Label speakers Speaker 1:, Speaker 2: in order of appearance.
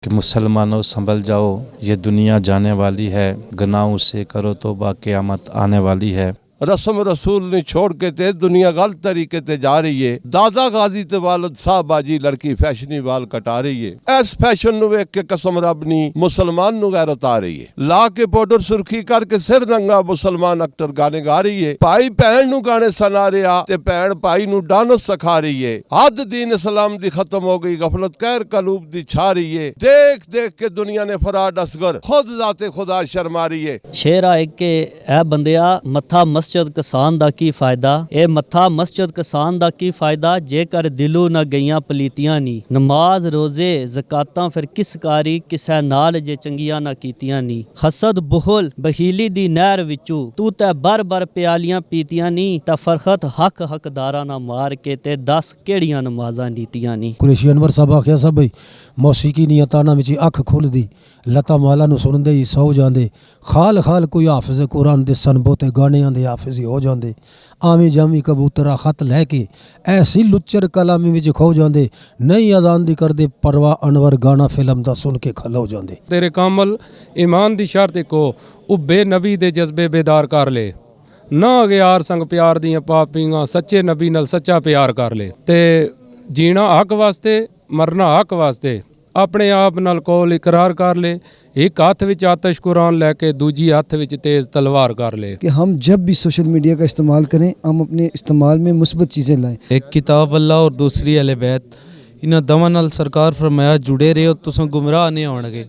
Speaker 1: कि मुसलमानों संभल जाओ, ये दुनिया जाने वाली है, गुनाहों से करो तौबा, क़यामत आने वाली है।
Speaker 2: रस्म रसूल ने छोड़ के ते दुनिया गलत तरीके ते जा रही है। दादा गाजी ते वालद साहब बाजी लड़की फैशनी वाल कटा रही है। इस फैशन नु वेख के कसम रब नी मुसलमान नु गैरत आ रही है। ला के पाउडर सुर्खी करके सिर नंगा मुसलमान एक्टर गाने गा रही है। भाई भैन नु गाने सुना रहा ते भैन भाई नु डांस सिखा रही है। हद दीन इस्लाम दी खत्म हो गई, गफलत कहर कलूब दी छा रही है। देख देख के दुनिया ने फराड असगर खुद जाते खुदा शर्मा रही है।
Speaker 3: शेर आए के ए बंदिया मत्था मस्जिद किसान दा की फायदा, ए मत्था मस्जिद किसान दा की फायदा, जेकर दिलों ना गईयां पलीतियां नी। नमाज रोजे ज़कातां फिर किस कारी, किसै नाल जे चंगियां ना कीतियां नी। हसद बुहल बहीली दी नहर विचू, तू ते बर बर प्यालियां पीतियां नी। ता फरखत हक हकदारा ना मार के ते दस केड़ियां नमाज़ां नीतियां नी।
Speaker 4: कुरैशी अनवर साहब आख्या सब मौसीकी दी ताना विच अख खुलदी, लता माला नु सुनदे ही सौ जांदे। खाल खाल कोई हाफिज़ कुरान दे सन बोते गाने आंदे हाफिज़ हो जांदे। आवी जावी कबूतरा खत लैके ऐसी लुच्चर कलामी विच खो जांदे। नहीं अजान दी करदे परवा अनवर गाना फिल्म दा सुन के खलो जांदे।
Speaker 5: तेरे कामल ईमान दी शर्त को उब्बे नबी दे जज्बे बेदार कर ले। ना अगियार संग प्यार दियां पापीआं, सच्चे नबी नाल सच्चा प्यार कर ले। ते जीना हक वास्ते, मरना हक वास्ते, अपने आप नाल कौल इकरार कर ले। एक हाथ विच आतश कुरान लैके दूजी हाथ विच तेज तलवार कर ले।
Speaker 6: कि हम जब भी सोशल मीडिया का इस्तेमाल करें, हम अपने इस्तेमाल में मुस्बत चीज़ें लाएं।
Speaker 7: एक किताब अल्लाह और दूसरी अहले बैत, इन्हां दवां नाल सरकार फरमाया जुड़े रहो, तुसां गुमराह नहीं होणगे।